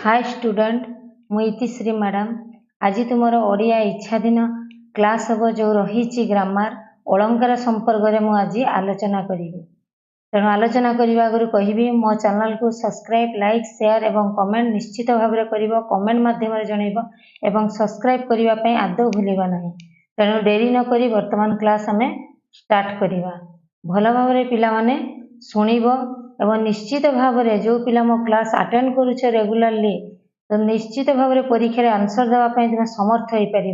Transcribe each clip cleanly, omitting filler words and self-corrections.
Hi student मु इतिश्री madam आज तुमर ओडिया इच्छा दिन क्लास हम जो रही ग्रामर अलंकार संपर्क में मुझे आलोचना करी तेणु आलोचना करने आगे कहि मो चैनल को सब्सक्राइब लाइक शेयर एवं कमेंट निश्चित भाव में कर कमेंट मध्यम जनइब सब्सक्राइब करने आदौ भूलवा ना तेणु डेरी नक वर्तमान क्लास आम स्टार्ट करवा भल भाव पे शुणव एवं निश्चित भाव में जो पिला मो क्लास अटेंड करुछ रेगुलारली तो निश्चित भाव में परीक्षा आंसर देवाई तुम समर्थ हो पार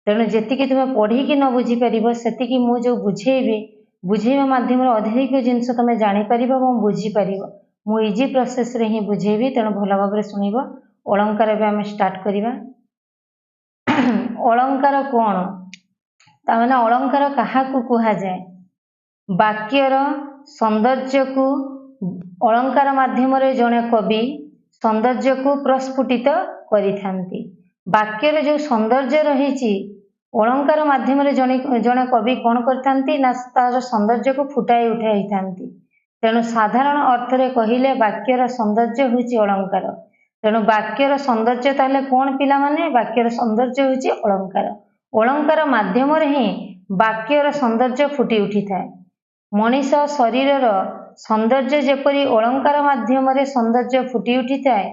तेणु जी तुम पढ़ी न बुझीपर से मुझे बुझेबी बुझेवा मध्यम अधिक जिनस तुम जापर और बुझीपर मु इजी प्रोसेस रे ही बुझेबी तेणु भल भाव में शुणव अलंकार भी आम स्टार्ट करवा अलंकार कौन ताने अलंकार क्या कह जाए वाक्यर सौंदर्य को अलंकार माध्यम जड़े कवि सौंदर्य को प्रस्फुटित करिथांती वाक्यर जो सौंदर्य रही अलंकार माध्यम जड़े कवि कौन करथांती ना तार सौंदर्य को फुटाई उठाई थांती तेणु साधारण अर्थ रे कहिले वाक्यर सौंदर्य होची अलंकार तेणु वाक्यर सौंदर्य ताले कौन पिला माने वाक्यर सौंदर्य होची अलंकार अलंकार माध्यम ही वाक्यर सौंदर्य फुटी उठी थाए मनीष शरीर सौंदर्य जेपरी अलंकार माध्यम सौंदर्य फुटी उठी थाए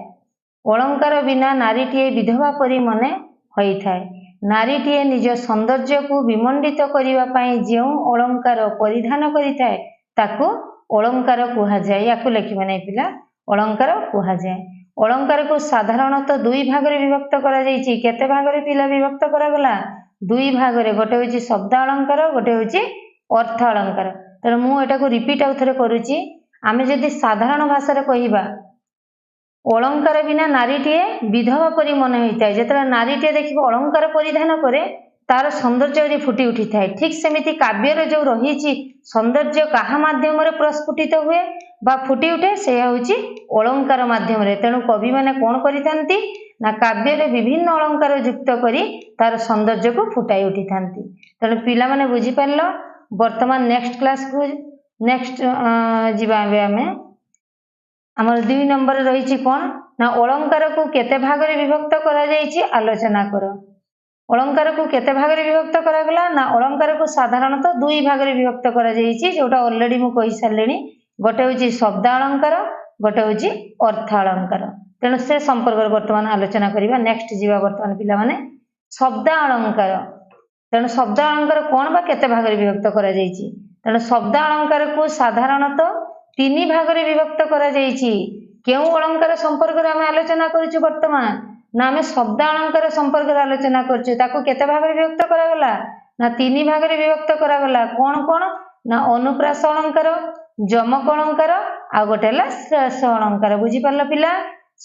अलंकार बिना नारीटीए विधवा परी मने होई थाए नारीटीए निज सौंदर्य को विमंडित करने जो अलंकार परिधान करिथाए ताकू अलंकार कह जाए या लिखिबा नहीं पिला अलंकार कह जाए अलंकार को साधारणतः दुई भाग में विभक्त करा जायछि केते भाग में पिला विभक्त करागला दुई भाग में गोटे होची शब्द अलंकार गोटे होची अर्थ अलंकार तेणु मुझे रिपीट आउ थे करुच्ची आम जदि साधारण भाषा कहवा अलंकार बिना नारीटीए विधवा परी मन होता है जो नारीटीए देख अलंकार परिधान करे तार सौंदर्य फुटी उठी थाए ठीक सेमिति काव्यर जो रही सौंदर्य क्या माध्यम प्रस्फुटित हुए बा फुटी उठे से हूँ अलंकार माध्यम तेणु कवि मैंने कौन करिथांती ना काव्य विभिन्न अलंकार युक्त करी तार सौंदर्य को फुटाई उठी थांती तेणु पिला माने बुझी पारल वर्तमान नेक्स्ट क्लास को नेक्स्ट जीवा आम आमर 2 नंबर रही कौन ना अलंकार को केते भाग में विभक्त करा जायछि आलोचना कर अलंकार को केते भाग में विभक्त करागला ना अलंकार को साधारणतः 2 भाग में विभक्त करा जायछि जोटा ऑलरेडी मु कहि सारलेनी गोटे होची शब्द अलंकार गोटे होची अर्थ अलंकार तेणु से संपर्क वर्तमान आलोचना करिबा नेक्स्ट जीवा वर्तमान पिला माने शब्द अलंकार तेणु शब्द अलंकार कौन बा केते भाग में विभक्त करा जायछि तेणु शब्द अलंकार को साधारणतः 3 भाग में विभक्त करा जायछि केउ अलंकार संपर्क रे आमे आलोचना करिछु वर्तमान ना आमे शब्द अलंकार संपर्क रे आलोचना करछु ताको केते भाग में विभक्त करागला ना 3 भाग में विभक्त करागला कौन कौन ना अनुप्रास अलंकार जमक अलंकार आ गोटे हला श्लेष अलंकार बुझी पारला पिला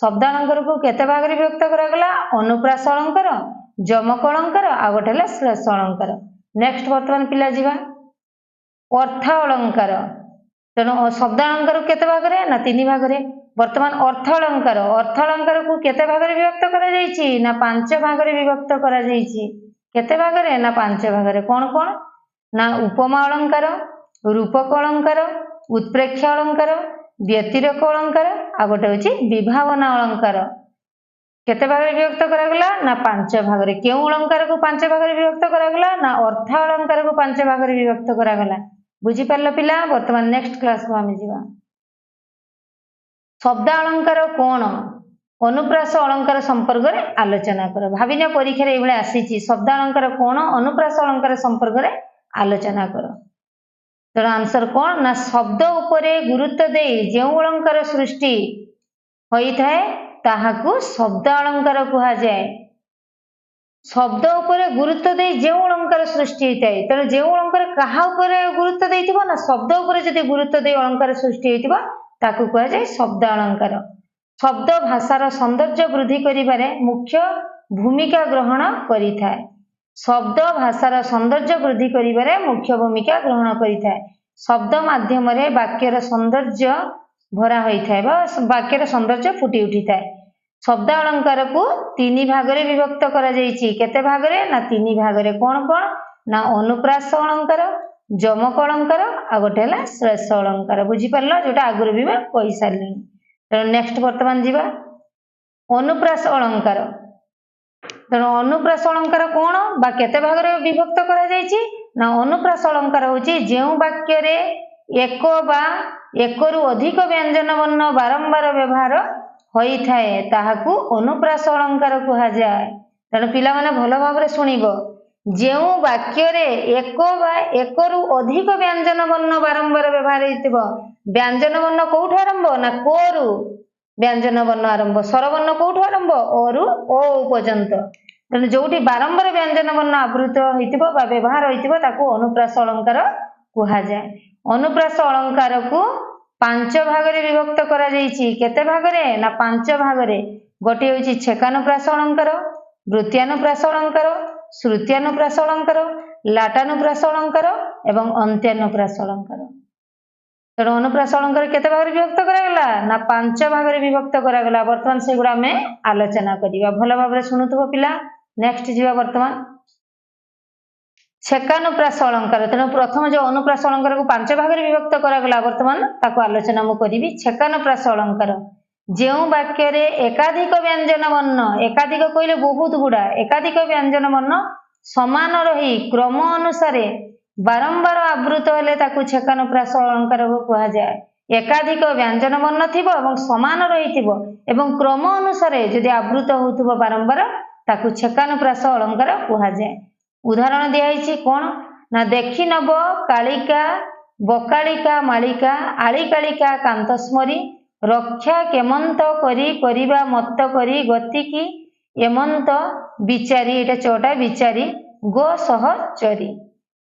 शब्द अलंकार को केते भाग में विभक्त करागला अनुप्रास अलंकार जमक अलंकार आ गोटे हला श्लेष अलंकार नेक्स्ट वर्तमान पिला जीवा अर्थ अलंकार तेणु शब्द अलंकार केते भाग रे ना 3 भाग रे वर्तमान अर्थ अलंकार को केते भाग में विभक्त करा जायछि ना 5 भाग में विभक्त करा जायछि केते भाग रे ना 5 भाग रे कौन कौन ना उपमा अलंकार रूपक अलंकार उत्प्रेक्ष अलंकार व्यतिरेक अलंकार आ गोटे होछि विभावना अलंकार केते भाग में विभक्त करागला ना 5 भाग रे केउ अलंकार को 5 भाग में विभक्त करागला ना अर्थ अलंकार को 5 भाग में विभक्त करागला बुझी पारल पिला वर्तमान नेक्स्ट क्लास को आमे जीवा शब्द अलंकार कौन अनुप्रास अलंकार संपर्क रे आलोचना कर भाविना परीक्षा रे एबळे आसीची शब्द अलंकार कौन अनुप्रास अलंकार संपर्क रे आलोचना कर तर आंसर कौन ना शब्द उपरे गुरुत्व दे जो अलंकार सृष्टि होई थाए ताहाकू शब्द अलंकार कहा जाए शब्द उपरे गुरुत्व दे जो अलंकार सृष्टि होता है तेणु जो अलंकार कहा गुरुत्व देथिबो ना शब्द उपरे जदि गुरुत्व दे अलंकार सृष्टि होइतिबो ताकू कहा जाए शब्द अलंकार शब्द भाषार सौंदर्य वृद्धि करिबारे मुख्य भूमिका ग्रहण करिथाए शब्द भाषार सौंदर्य वृद्धि करिबारे मुख्य भूमिका ग्रहण करिथाए शब्द माध्यम रे वाक्यर सौंदर्य भरा होइथाए बा वाक्यर सौंदर्य फुटी उठिथाए शब्द अलंकार को 3 भाग में विभक्त करा जायछि केते भाग रे ना 3 भाग रे कौन कौन ना अनुप्रास अलंकार जमक अलंकार आ गोटे हला श्लेष अलंकार बुझी पारल जोटा आगुरी भी कहि सारलिनी तेणु नेक्स्ट वर्तमान जीवा अनुप्रास अलंकार। तेणु अनुप्रास अलंकार कौन बा केते भाग रे विभक्त करा जायछि ना अनुप्रास अलंकार होछि जेउ वाक्य रे एक बा एक रु अधिक व्यंजन वर्ण बारंबार व्यवहार होई थाए ताहाकू अनुप्रास अलंकार कहा जाय। तेणु पिला माने भल भाव रे सुनिबो जेउ वाक्य रे एक बा एक रु अधिक व्यंजन वर्ण बारंबार व्यवहार होइतिबो व्यंजन वर्ण कोठु आरंभ ना को रु व्यंजन वर्ण आरंभ स्वरवर्ण कोठु आरंभ ओ रु ओ पर्यंत। तेणु जोठी बारंबार व्यंजन वर्ण आवृत होइतिबो बा व्यवहार होइतिबो ताकू अनुप्रास अलंकार कहा जाय। अनुप्रास अलंकार को पांच भाग रे विभक्त करा जायछि केते भाग रे ना पांच भाग रे। गोटे होछि छेकानुप्रास अलंकार, वृत्त्यानुप्रास अलंकार, श्रुत्यानुप्रास अलंकार, लाटानुप्रास अलंकार एवं अन्त्यानुप्रास अलंकार। तेणु अनुप्रास अलंकार केते भाग रे विभक्त करा गला ना पांच भाग रे विभक्त करा गला। वर्तमान सेगुडा में आलोचना करिबा भल भाव रे सुनुथबो पिला। नेक्स्ट जीवा वर्तमान छेकानुप्रास अलंकार। तेणु प्रथम जो अनुप्रास अलंकार को पांच भाग रे विभक्त करा गला वर्तमान ताको आलोचना मु करिबी। छेकानुप्रास अलंकार जेउ वाक्य रे एकाधिक व्यंजन वर्ण एकाधिक कइले बहुत गुडा एकाधिक व्यंजन वर्ण समान रही क्रम अनुसार बारंबार आवृत हेले ताकू छेकानुप्रास अलंकार को कहा जाय। एकाधिक व्यंजन वर्ण थिबो एवं समान रहिथिबो एवं क्रम अनुसार यदि आवृत होउथिबो बारंबार ताकू छेकानुप्रास अलंकार कहा जाय। उदाहरण दिया कौन ना देखी नब कालिका बकालिका मालिका आलिकालिका कांतस्मरी रक्षा केमंत करी करिबा मत करी गतिकी एमंत विचारी एटा चौटा विचारी गो सहचरी।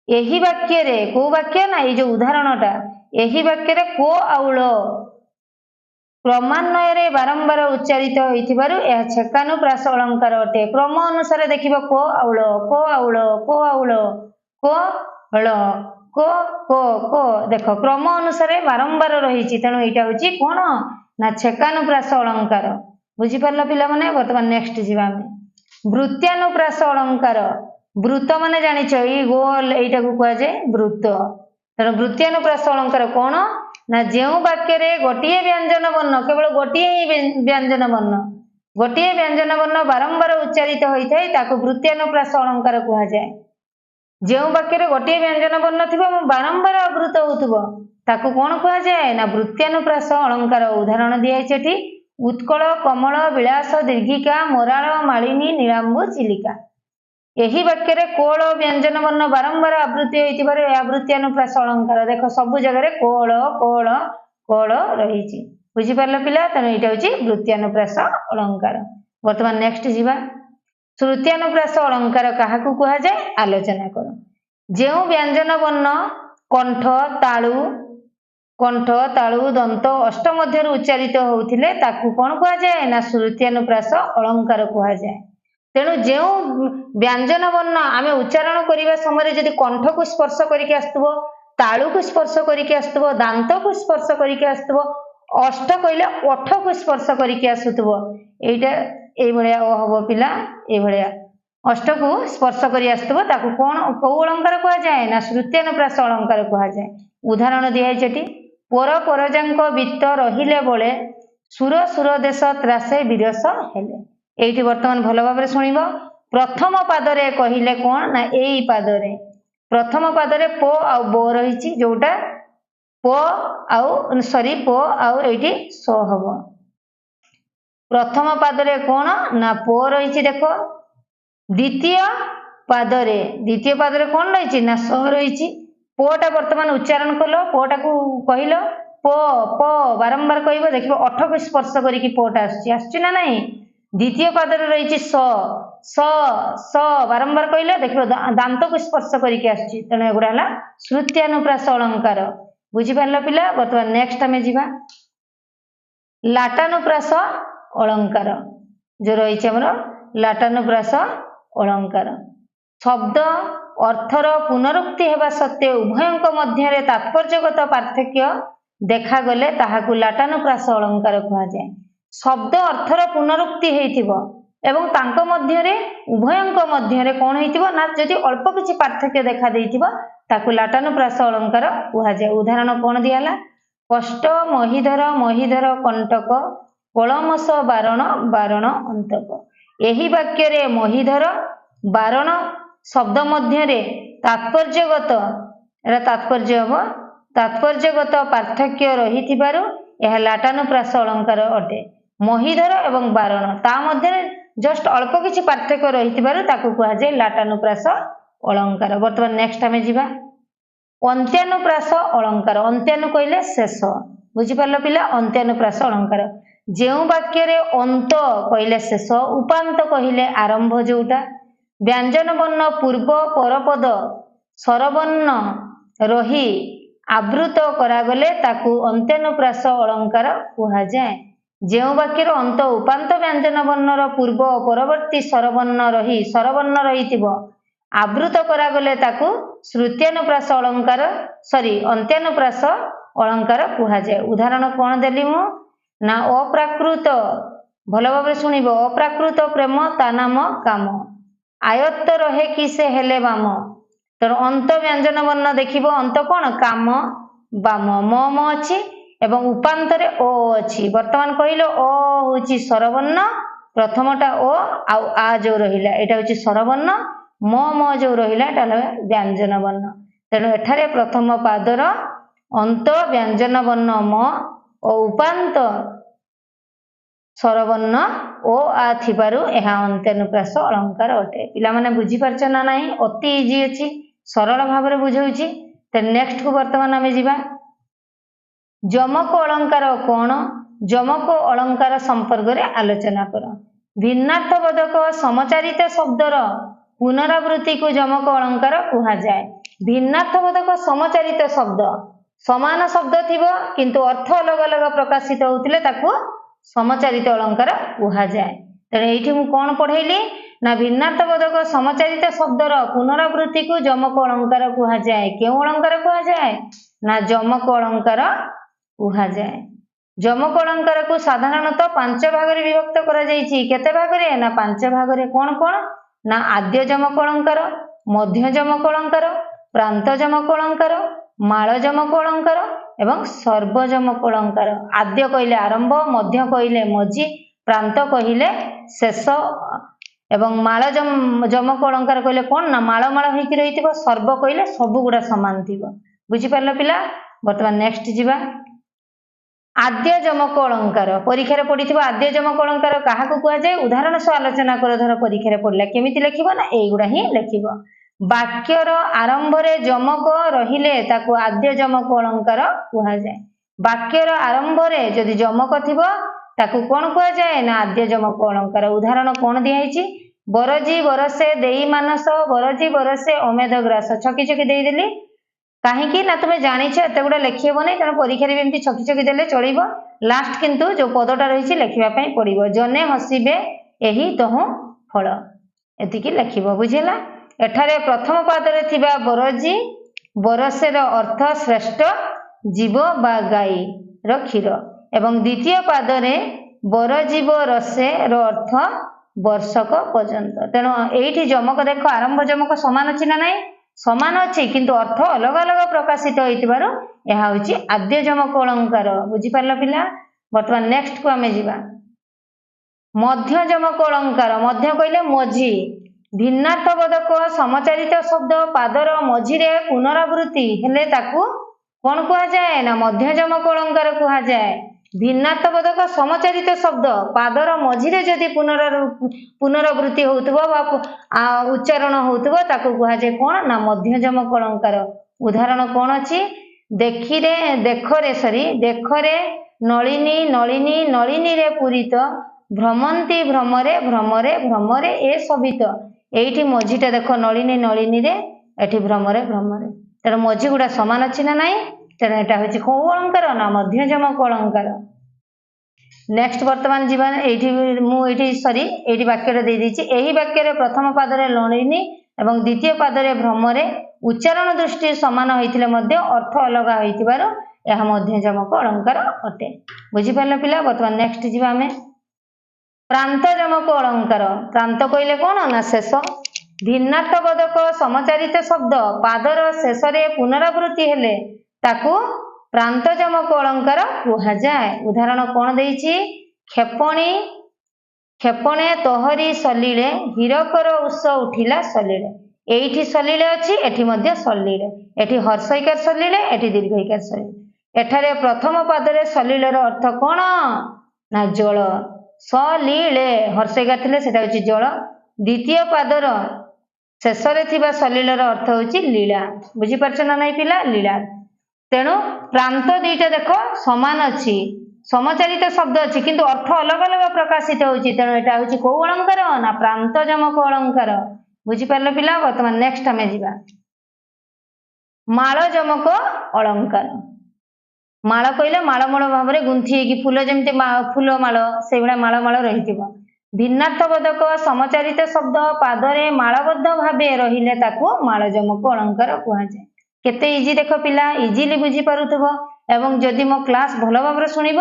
एही वाक्य रे को वाक्य ना ये जो उदाहरणटा एही वाक्य रे को आउल क्रमान्वय रे बारंबार उच्चारित होइथिबारु यह छेकानुप्रास अलंकार अटे। क्रम अनुसार देखिबो को आउल को आउल को आउल को हळ को देखो क्रम अनुसार बारंबार रहिछि। तेणु एटा होछि कोन ना छेकानुप्रास अलंकार। बुझि परला पिला माने। वर्तमान नेक्स्ट जीवा में वृत्त्यानुप्रास अलंकार। वृत्त माने जानिछ ई गोल एटा को कहै जे वृत्त। तेणु वृत्त्यानुप्रास अलंकार कोन ना जेउ वाक्य रे गोटिए व्यंजन वर्ण केवल गोटिए ही व्यंजन वर्ण बारंबार उच्चारित होइथाय ताकू वृत्त्यानुप्रास अलंकार कहा जाय। जेउ वाक्य रे गोटिए व्यंजन वर्ण थिबो बारंबार आवृत होउथबो ताकू कोन कहा जाय ना वृत्त्यानुप्रास अलंकार। उदाहरण दिया छेठी उत्कल कमल विलास दीर्घिका मोराल मालिनी नीलांबु चिलिका। एही वाक्य रे कोल व्यंजन वर्ण बारंबार आवृत्ति होइतिबारे वृत्त्यानुप्रास अलंकार। देखो सब जगह रे कोल कोल कोल रहिछि। बुझि परला पिला। तेणु एटा होछि वृत्त्यानुप्रास अलंकार। वर्तमान नेक्स्ट जीवा श्रुत्यानुप्रास अलंकार काहाकू कहा जाय आलोचना करो। जेउ व्यंजन वर्ण कंठ तालु दंत अष्ट मध्य उच्चारित होउथिले ताकू कोन कहा जाय ना श्रुत्यानुप्रास अलंकार कहा जाय। तेणु जो व्यंजन वर्ण आम उच्चारण करने समय जदि कंठ को स्पर्श करके आसुव तालु को स्पर्श करके आसुव दांत को स्पर्श करके आसुव अष्ट कहले ओठ को स्पर्श करके आसुव ये हम पिला ये अष्ट को स्पर्श कर आसुव ताकू कौन कौ अलंकार कह जाए ना श्रुत्यानुप्रास अलंकार कह जाए। उदाहरण दिखाई पर परजांक वित्त रहिले बले सुर सुर देश त्रासे विरस हेले। एठी वर्तमान भल भाव शुणव। प्रथम पादरे कहले कौन ना यही पादरे प्रथम पादरे प आउ बो रही जोटा प आउ सॉरी प आउ एठी स हबो। प्रथम पादरे कौन ना प रही देख। द्वितीय पादरे कौन रही ना स रही। पटा वर्तमान उच्चारण कल पटा को कहल प प बारंबार कह देख ओठ को स्पर्श करके पटा आसुना नहीं। द्वितीय पादरे रही स बारंबार कहले देख दांत को स्पर्श करके आसुची। तेणु एगुड़ा है श्रुत्यानुप्रास अलंकार। बुझिपार पिला। बर्तमान नेक्स्ट आम जा लाटानुप्रास अलंकार जो रही आमर लाटानुप्रास अलंकार। शब्द अर्थर पुनरुक्ति हेबा सत्वे उभयंक मध्य तात्पर्यगत पार्थक्य देखागले ताहाकू लाटानुप्रास अलंकार कहा जाए। शब्द अर्थर पुनरुक्ति हेइथिबो एवं तांको मध्यरे उभयंक मध्यरे कोन हेइथिबो ना जदि अल्प किछि पार्थक्य देखा देइथिबो ताकू लाटानुप्रास अलंकार कहा जाए। उदाहरण कोन दियाला कष्ट महिधर महिधर कंटक କଳମସ ବାରଣ ବାରଣ ଅନ୍ତକ। ଏହି ବାକ୍ୟରେ ମହିଧର ବାରଣ ଶବ୍ଦ ମଧ୍ୟରେ ତାତ୍ପର୍ଯ୍ୟଗତ ତାତ୍ପର୍ଯ୍ୟ ହବ ତାତ୍ପର୍ଯ୍ୟଗତ ପାର୍ଥକ୍ୟ ରହିଥିବାରୁ ଏହା ଲାଟାନୁପ୍ରାସ ଅଳଙ୍କାର ଅଟେ। ମହିଧର ଏବଂ ବାରଣ ତା ମଧ୍ୟରେ ଜଷ୍ଟ ଅଳ୍ପ କିଛି ପାର୍ଥକ୍ୟ ରହିଥିବାରୁ ତାକୁ କୁହାଯାଏ ଲାଟାନୁପ୍ରାସ ଅଳଙ୍କାର। ବର୍ତ୍ତମାନ ନେକ୍ସଟ ଆମେ ଯିବା ଅନ୍ତ୍ୟାନୁପ୍ରାସ ଅଳଙ୍କାର। ଅନ୍ତ୍ୟାନୁ କହିଲେ ଶେଷ, ବୁଝିପାରିଲ ପିଲା? ଅନ୍ତ୍ୟାନୁପ୍ରାସ ଅଳଙ୍କାର ଯେଉଁ ବାକ୍ୟରେ ଅନ୍ତ କହିଲେ ଶେଷ, ଉପାନ୍ତ କହିଲେ ଆରମ୍ଭ, ଯୋଉଟା ବ୍ୟଞ୍ଜନ ବର୍ଣ୍ଣ ପୂର୍ବ ପରପଦ ସ୍ୱରବର୍ଣ୍ଣ ରହି ଆବୃତ କରାଗଲେ ତାକୁ ଅନ୍ତ୍ୟାନୁପ୍ରାସ ଅଳଙ୍କାର କୁହାଯାଏ। ଯେଉଁ ବାକ୍ୟର ଅନ୍ତ ଉପାନ୍ତ ବ୍ୟଞ୍ଜନ ବର୍ଣ୍ଣର ପୂର୍ବ ଓ ପରବର୍ତ୍ତୀ ସ୍ୱରବର୍ଣ୍ଣ ରହିଥିବ ଆବୃତ କରାଗଲେ ତାକୁ ଶ୍ରୁତ୍ୟାନୁପ୍ରାସ ଅଳଙ୍କାର ଅନ୍ତ୍ୟାନୁପ୍ରାସ ଅଳଙ୍କାର କୁହାଯାଏ। ଉଦାହରଣ କଣ ଦେଲି ମୁଁ ନା ଅପ୍ରାକୃତ, ଭଲ ଭାବରେ ଶୁଣିବ, ଅପ୍ରାକୃତ ପ୍ରେମ ତା ନାମ କାମ, ଆୟତ୍ତ ରହେ କି ସେ ହେଲେ ବାମ। ତେଣୁ ଅନ୍ତ ବ୍ୟଞ୍ଜନ ବର୍ଣ୍ଣ ଦେଖିବ, ଅନ୍ତ କଣ କାମ ବାମ, ମ ଅଛି ଏବଂ ଉପାନ୍ତରେ ଓ ଅଛି। ବର୍ତ୍ତମାନ କହିଲ ଅ ହଉଛି ସ୍ୱରବର୍ଣ୍ଣ, ପ୍ରଥମଟା ଓ ଆଉ ଆ ଯୋଉ ରହିଲା ଏଇଟା ହଉଛି ସ୍ୱରବର୍ଣ୍ଣ, ମ ଯୋଉ ରହିଲା ଏଟା ହେଲା ବ୍ୟଞ୍ଜନ ବର୍ଣ୍ଣ। ତେଣୁ ଏଠାରେ ପ୍ରଥମ ପାଦର ଅନ୍ତ ବ୍ୟଞ୍ଜନ ବର୍ଣ୍ଣ ମ ଓ ଉପାନ୍ତ ସ୍ୱରବର୍ଣ୍ଣ ଓ ଆ ଥିବାରୁ ଏହା ଅନ୍ତ୍ୟାନୁପ୍ରାସ ଅଳଙ୍କାର ଅଟେ। ପିଲାମାନେ ବୁଝିପାରୁଛ ନା ନାହିଁ? ଅତି ଇଜି ଅଛି, ସରଳ ଭାବରେ ବୁଝଉଛି। ନେକ୍ସଟ କୁ ବର୍ତ୍ତମାନ ଆମେ ଯିବା ଯମକ ଅଳଙ୍କାର କଣ? ଯମକ ଅଳଙ୍କାର ସମ୍ପର୍କରେ ଆଲୋଚନା କର। ଭିନ୍ନାର୍ଥବୋଧକ ସମଚାରିତ ଶବ୍ଦର ପୁନରାବୃତ୍ତିକୁ ଯମକ ଅଳଙ୍କାର କୁହାଯାଏ। ଭିନ୍ନାର୍ଥବୋଧକ ସମଚାରିତ ଶବ୍ଦ, ସମାନ ଶବ୍ଦ ଥିବ କିନ୍ତୁ ଅର୍ଥ ଅଲଗା ଅଲଗା ପ୍ରକାଶିତ ହେଉଥିଲେ ତାକୁ ସମଚାରିତ ଅଳଙ୍କାର କୁହାଯାଏ। ତେଣୁ ଏଇଠି ମୁଁ କଣ ପଢେଇଲି ନା ଭିନ୍ନାର୍ଥବୋଧକ ସମଚାରିତ ଶବ୍ଦର ପୁନରାବୃତ୍ତିକୁ ଯମକ ଅଳଙ୍କାର କୁହାଯାଏ। କେଉଁ ଅଳଙ୍କାର କୁହାଯାଏ? ନା ଯମକ ଅଳଙ୍କାର କୁହାଯାଏ। ଯମକ ଅଳଙ୍କାରକୁ ସାଧାରଣତଃ 5 ଭାଗରେ ବିଭକ୍ତ କରାଯାଇଛି। କେତେ ଭାଗରେ? ନା 5 ଭାଗରେ। କଣ କଣ? ନା ଆଦ୍ୟ ଯମକ ଅଳଙ୍କାର, ମଧ୍ୟ ଯମକ ଅଳଙ୍କାର, ପ୍ରାନ୍ତ ଯମକ ଅଳଙ୍କାର, ମାଳ ଯମକ ଅଳଙ୍କାର ଏବଂ ସର୍ବ ଯମକ ଅଳଙ୍କାର। ଆଦ୍ୟ କହିଲେ ଆରମ୍ଭ, ମଧ୍ୟ କହିଲେ ମଝି, ପ୍ରାନ୍ତ କହିଲେ ଶେଷ ଏବଂ ମାଳ ଯମକ ଅଳଙ୍କାର କହିଲେ କଣ? ନା ମାଳ ମାଳ ହେଇକି ରହିଥିବ, ସର୍ବ କହିଲେ ସବୁ ଗୁଡା ସମାନ ଥିବ। ବୁଝିପାରିଲ ପିଲା? ବର୍ତ୍ତମାନ ନେକ୍ସଟ ଯିବା ଆଦ୍ୟ ଯମକ ଅଳଙ୍କାର। ପରୀକ୍ଷାରେ ପଡିଥିବ ଆଦ୍ୟ ଯମକ ଅଳଙ୍କାର କାହାକୁ କୁହାଯାଏ? ଉଦାହରଣ ସହ ଆଲୋଚନା କର। ଧର ପରୀକ୍ଷାରେ ପଡିଲା କେମିତି ଲେଖିବ? ନା ଏଇଗୁଡା ହିଁ ଲେଖିବ। ବାକ୍ୟର ଆରମ୍ଭରେ ଯମକ ରହିଲେ ତାକୁ ଆଦ୍ୟ ଯମକ ଅଳଙ୍କାର କୁହାଯାଏ। ବାକ୍ୟର ଆରମ୍ଭରେ ଯଦି ଯମକ ଥିବ ତାକୁ କଣ କୁହାଯାଏ? ନା ଆଦ୍ୟ ଯମକ ଅଳଙ୍କାର। ଉଦାହରଣ କଣ ଦିଆହେଇଛି? ବରଜି ବରସେ ଦେଇ ମାନସ, ବରଜି ବରସେ ଅମେଧ ଗ୍ରାସ। ଛକି ଛକି ଦେଇଦେଲି କାହିଁକି? ନା ତୁମେ ଜାଣିଛ ଏତେ ଗୁଡା ଲେଖି ହେବନି, ତେଣୁ ପରୀକ୍ଷାରେ ବି ଏମିତି ଛକି ଛକି ଦେଲେ ଚଳିବ। ଲାଷ୍ଟ କିନ୍ତୁ ଯୋଉ ପଦଟା ରହିଛି ଲେଖିବା ପାଇଁ ପଡିବ। ଜନେ ହସିବେ ଏହି ତହୁଁ ଫଳ, ଏତିକି ଲେଖିବ। ବୁଝିଲା? ଏଠାରେ ପ୍ରଥମ ପାଦରେ ଥିବା ବରଜି ବରସେର ଅର୍ଥ ଶ୍ରେଷ୍ଠ ଜୀବ ବା ଗାଈର କ୍ଷୀର ଏବଂ ଦ୍ୱିତୀୟ ପାଦରେ ବରଜୀବ ରସେ ର ଅର୍ଥ ବର୍ଷକ ପର୍ଯ୍ୟନ୍ତ। ତେଣୁ ଏଇଠି ଯମକ ଦେଖ, ଆରମ୍ଭ ଯମକ ସମାନ ଅଛି ନା ନାହିଁ? ସମାନ ଅଛି କିନ୍ତୁ ଅର୍ଥ ଅଲଗା ଅଲଗା ପ୍ରକାଶିତ ହେଇଥିବାରୁ ଏହା ହଉଛି ଆଦ୍ୟ ଯମକ ଅଳଙ୍କାର। ବୁଝିପାରିଲ ପିଲା? ବର୍ତ୍ତମାନ ନେକ୍ସଟ କୁ ଆମେ ଯିବା ମଧ୍ୟ ଯମକ ଅଳଙ୍କାର। ମଧ୍ୟ କହିଲେ ମଝି। ଭିନ୍ନାର୍ଥବୋଧକ ସମଚାରିତ ଶବ୍ଦ ପାଦର ମଝିରେ ପୁନରାବୃତ୍ତି ହେଲେ ତାକୁ କଣ କୁହାଯାଏ? ନା ମଧ୍ୟ ଯମକ ଅଳଙ୍କାର କୁହାଯାଏ। ଭିନ୍ନାର୍ଥବୋଧକ ସମଚାରିତ ଶବ୍ଦ ପାଦର ମଝିରେ ଯଦି ପୁନରାବୃତ୍ତି ହଉଥିବ ବା ଉଚ୍ଚାରଣ ହଉଥିବ ତାକୁ କୁହାଯାଏ କଣ? ନା ମଧ୍ୟ ଯମକ ଅଳଙ୍କାର। ଉଦାହରଣ କଣ ଅଛି? ଦେଖରେ ନଳିନୀ ନଳିନୀ ନଳିନୀରେ ପୂରିତ, ଭ୍ରମନ୍ତି ଭ୍ରମରେ ଭ୍ରମରେ ଭ୍ରମରେ ଏ ଶୋଭିତ। ଏଇଠି ମଝିଟା ଦେଖ, ନଳିନୀ ନଳିନୀରେ, ଏଠି ଭ୍ରମରେ ଭ୍ରମରେ। ତେଣୁ ମଝି ଗୁଡା ସମାନ ଅଛି ନା ନାହିଁ? ତେଣୁ ଏଟା ହଉଛି କୋଉ ଅଳଙ୍କାର? ନା ମଧ୍ୟ ଯମକ ଅଳଙ୍କାର। ନେକ୍ସଟ ବର୍ତ୍ତମାନ ଯିବା ଏଇଠି ବାକ୍ୟଟା ଦେଇଦେଇଛି। ଏହି ବାକ୍ୟରେ ପ୍ରଥମ ପାଦରେ ନଳିନୀ ଏବଂ ଦ୍ୱିତୀୟ ପାଦରେ ଭ୍ରମରେ ଉଚ୍ଚାରଣ ଦୃଷ୍ଟି ସମାନ ହୋଇଥିଲେ ମଧ୍ୟ ଅର୍ଥ ଅଲଗା ହୋଇଥିବାରୁ ଏହା ମଧ୍ୟ ଯମକ ଅଳଙ୍କାର ଅଟେ। ବୁଝିପାରିଲ ପିଲା? ବର୍ତ୍ତମାନ ନେକ୍ସଟ ଯିବା ଆମେ ପ୍ରାନ୍ତ ଯମକ ଅଳଙ୍କାର। ପ୍ରାନ୍ତ କହିଲେ କଣ? ନା ଶେଷ। ଭିନ୍ନାର୍ଥବୋଧକ ସମଚାରିତ ଶବ୍ଦ ପାଦର ଶେଷରେ ପୁନରାବୃତ୍ତି ହେଲେ ତାକୁ ପ୍ରାନ୍ତ ଯମକ ଅଳଙ୍କାର କୁହାଯାଏ। ଉଦାହରଣ କଣ ଦେଇଛି? खेपणी खेपणे तोहरी सलिले हीरकर उष उठिला सलिले एठी सलिले अछि एठी मध्य सलिले एठी हर्षईकार सलिले एठी दीर्घईकार सलिले एठारे प्रथम पादरे सलिलेर अर्थ कोन ना जल सलिले हर्षईकार थिले सेटा होछि जल द्वितीय पादर शेषरे थिबा सलिलेर अर्थ होछि लीला बुझी परछ ना नाही पिला लीला तेणु प्रांत दुईटा देख समान अछि समचारित शब्द अच्छी किंतु अर्थ अलग अलग प्रकाशित होची तेणु एटा होची को अलंकार ना प्रांत जमक अलंकार बुझी पारले पिला वर्तमान नेक्स्ट आमे जिबा माळ जमक अलंकार माळ कइले माळमूळ भाव में गुंथि की फूल जेमते फूल माळ सेबडा माळ रहिथिबो भिन्नार्थबोधक समचारित शब्द पादरे माळबद्ध भावे रहिले ताकू माळ जमक अलंकार कुहा जाय केते इजी देख पिला इजीली बुझी पारुथबो एवं जदि मो क्लास भल भाव शुणव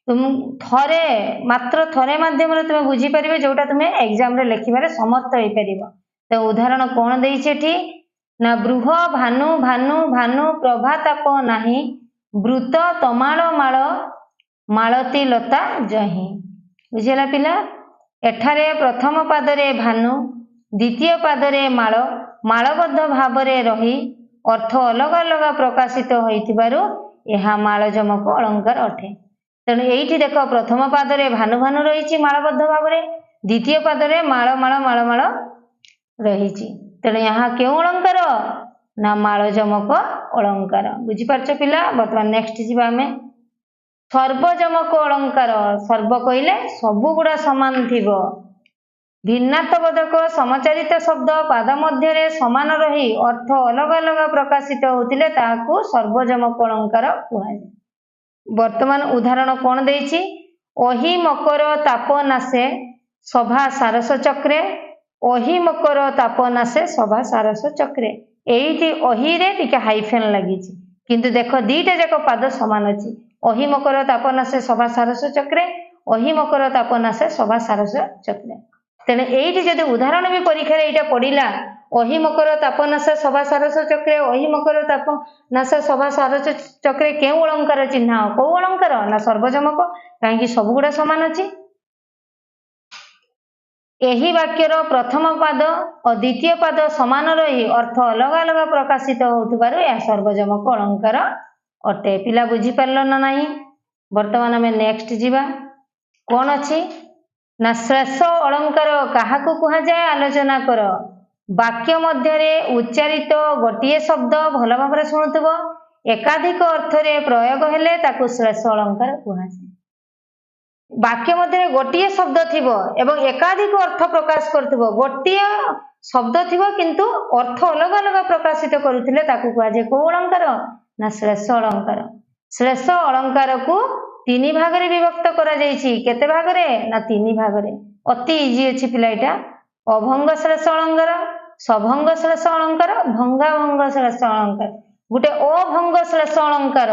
तुम थरे मात्र थरे माध्यम तुम बुझी पारे जोटा तुम्हें एग्जाम रे लिखिबारे समर्थ हो पार तो उदाहरण कौन देछि ना बृह भानु भानु भानु प्रभाताप नाही वृत तमाल माल मालती लता जही बुझेला पिला एठारे प्रथम पादरे भानु द्वितीय पादरे माल मालबद्ध भाव रही अर्थ अलग अलग प्रकाशित होइथिबारु यह माल जमक अलंकार अटे तेणु ये देख प्रथम पादरे भानु भानु रही मालबद्ध भाव द्वितीय पादरे माल माल माल माल रही तेणु यहाँ क्यों अलंकार ना माल जमक अलंकार बुझीपारछ पिला बर्तमान नेक्स्ट जीवा आमे सर्वजमक अलंकार सर्व कहले सबु गुड़ा समान थिबो भिन्नार्थबोधक समचारित शब्द पाद मध्य समान रही अर्थ अलग अलग प्रकाशित होतिले ताहाकू सर्वजमक अलंकार कुहाय वर्तमान उदाहरण कौन देछि ओहि मकर तापनाशे सभा सारस चक्रे ओहि मकर तापनाशे सभा सारस चक्रे एइटी ओहि रे टिके हाइफेन लागिछि किंतु देखो दीटा जाक पाद समान अछि ओहि मकर तापनाशे सभा सारस चक्रे ओहि मकर तापनाशे सभा सारस चक्रे तेने एइटी जदि उदाहरण भी परीक्षा रे एटा पडिला ओहि मकर तापनाश सभा सारस चक्रे ओहि मकर तापनाश सभा सारस चक्रे केउ अलंकार चिन्ह को अलंकार ना सर्वजमक कहीं सब गुड़ा समान अछि एही वाक्यर प्रथम पाद और द्वितीय पाद समान रही अर्थ अलग अलग प्रकाशित होउथिबारु या सर्वजमक अलंकार अटे पिला बुझी पारल ना नाही वर्तमान आमे नेक्स्ट जीवा कोन अछि ना श्रेष्ठ अलंकार काहाकू कुहा जाय आलोचना कर वाक्य मध्य उच्चारित गोटे शब्द भल भाव शुणुव एकाधिक अर्थ रे प्रयोग हेले ताकू श्रेष्ठ अलंकार कुहा जाय वाक्य मध्य गोटे शब्द थिबो एवं एकाधिक अर्थ प्रकाश करथिबो गोटे शब्द थिबो किंतु अर्थ अलग अलग प्रकाशित करुथिले ताकू कुहा जाय को अलंकार ना श्रेष्ठ अलंकार श्रेष्ठ अलंकार को तीन भाग रे विभक्त करा जायछि केते भाग रे ना तीन भाग रे अति इजी अछि पिला एटा अभंग श्रेष्ठ अलंकार सभंग श्रेष्ठ अलंकार भंगाभंग श्रेष्ठ अलंकार गोटे अभंग श्रेष्ठ अलंकार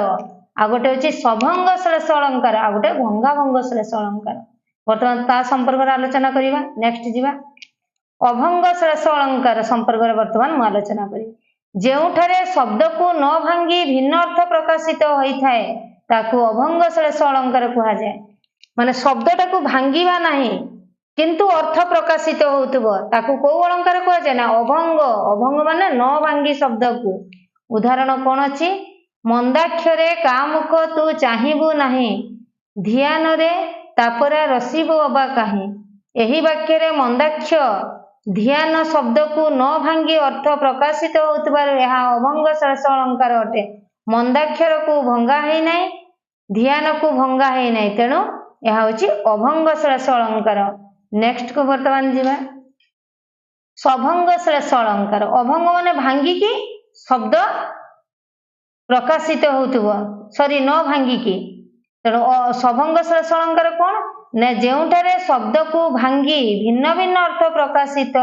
आ गोटे होछि सभंग श्रेष्ठ अलंकार आ गोटे भंगाभंग श्रेष्ठ अलंकार वर्तमान ता संपर्क रे आलोचना करिवा नेक्स्ट जीवा अभंग श्रेष्ठ अलंकार संपर्क रे वर्तमान मु आलोचना करिवि जेउठारे शब्द को न भांगी भिन्न अर्थ प्रकाशित होई थाए ताकू अभंग श्रेष्ठ अलंकार कुहा जाय माने शब्दटा को भांगीबा नाही किंतु अर्थ प्रकाशित होउतबो ताकू को अलंकार कुहा जाय ना अभंग अभंग माने न भांगी शब्द को उदाहरण कोन अछि मंदाक्षरे कामुख तू चाहिबु नाही ध्यान रे तापरा रसिबो अबा काहे एही वाक्य रे मंदाक्ष ध्यान शब्द को न भांगी अर्थ प्रकाशित होउतबार यह अभंग श्रेष्ठ अलंकार अटे मंदाक्षर को भंगा है नहीं ध्यान को भंगा है नहीं तेणु यह होची अभंग श्रेष्ठ अलंकार नेक्स्ट को वर्तमान जीवा सभंग श्रेष्ठ अलंकार अभंग माने भांगी की शब्द प्रकाशित होउतबो सॉरी न भांगी की तेणु सभंग श्रेष्ठ अलंकार कोन ने जेउठारे शब्द को भांगी भिन्न भिन्न अर्थ प्रकाशित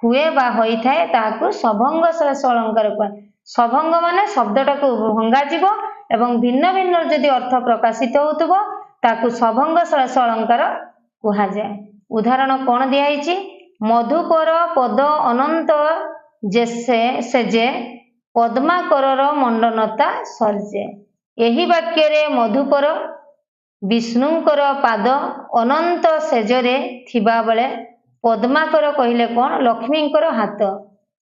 हुए बा होई थाए ताकू सभंग श्रेष्ठ अलंकार कोन सभंग माने शब्दटा को भंगा जीवो एवं भिन्न भिन्न जदि अर्थ प्रकाशित होउतबो ताकू सभंग श्रेष्ठ अलंकार कुहा जाय उदाहरण कोन दिया हिची मधुकर पद अनंत जेसे सेजे पद्माकरर मंडनता सर्जे एही वाक्य रे मधुकर विष्णुंकर पाद अनंत सेजरे थिबा बेले पद्माकर कहले कौन लक्ष्मींकर हाथ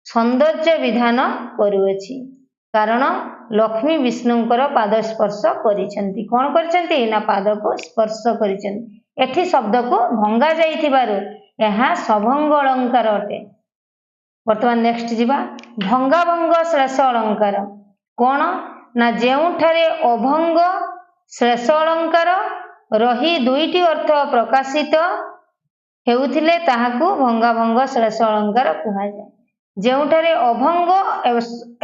सौंदर्य विधान करुअछि कारण लक्ष्मी विष्णुंकर पाद स्पर्श करिसेंती कौन करिसेंती ना पाद को स्पर्श करिसेंती एठी शब्द को भंगा जाइथिबारु यह सभंग अलंकार अटे। वर्तमान नेक्स्ट जीवा भंगाभंग श्लेष अलंकार कौन ना जेउठारे अभंग श्लेष अलंकार रही दुईटी अर्थ प्रकाशित हेउथिले ताहाकू भंगाभंग श्लेष अलंकार कहा जाए। जेउठारे अभंग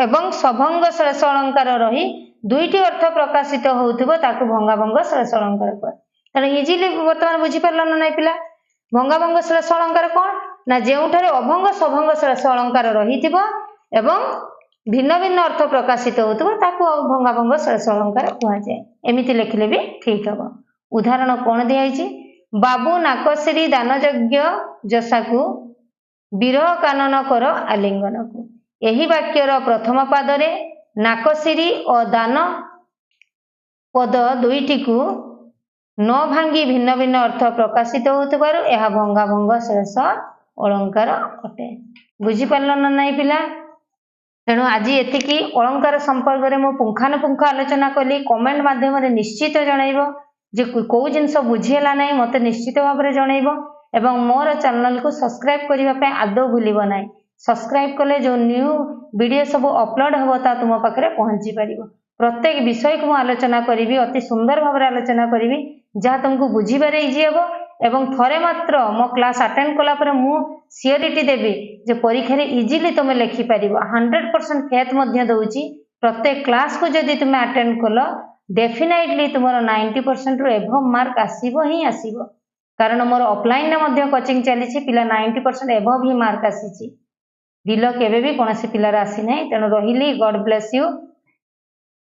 एवं सभंग श्लेष अलंकार रही दुईटी अर्थ प्रकाशित होउथिबो ताकू भंगाभंग श्लेष अलंकार कहा। तेणु इजिली वर्तमान बुझी पारल ना नाही पिला भंगाभंग श्लेष अलंकार कौन ना जेउठारे अभंग सभंग श्लेष अलंकार रहिथिबो एवं भिन्न भिन्न अर्थ प्रकाशित होउथिबो ताकू भंगाभंग श्लेष अलंकार कहा जाए। एमिति लिखिले भी ठीक हबो। उदाहरण कौन दियाइछि बाबू नाकश्री दान यज्ञ जसाकू विरह कानन कर आलिंगन को एही वाक्यर प्रथम पादरे नाकश्री और दान पद दुईटी को न भांगी भिन्न भिन्न अर्थ प्रकाशित होउथिबारु एहा भंगाभंग श्लेष अलंकार अटे। बुझी पारल ना नाही पिला। तेणु आज एतिकी अलंकार संपर्क में मु पुंखानुपुंख आलोचना कली कमेंट माध्यम निश्चित जनइबो जे को जिनस बुझीला नहीं मते निश्चित भाव में जनइबो एवं मोर चैनल को सब्सक्राइब करबा पे आदौ भूलिबो नाही। सब्सक्राइब कले जो न्यू वीडियो सब अपलोड होबो ता तुम पाखरे पहुंची परिबो। प्रत्येक विषय को आलोचना करी अति सुंदर भाव में आलोचना करी जहाँ तुमको बुझीबार इजी हे एवं थरे मात्र मो क्लास अटेंड कला पर मु सियोरिटी देवी जे परीक्षा रे इजीली तुम लिखि पारिबो 100% फेथ मध्य दउची। प्रत्येक क्लास को जदि तुम अटेंड कल डेफिनेटली तुमर 90% रु एभव मार्क आसीबो ही आसीबो कारण मोर ऑफलाइन रे कोचिंग चली पिला 90% एभव ही मार्क आसीची। डिल केबे भी कोनोसी पिलार आसी नै। तेणु रहिली गॉड ब्लेस यू।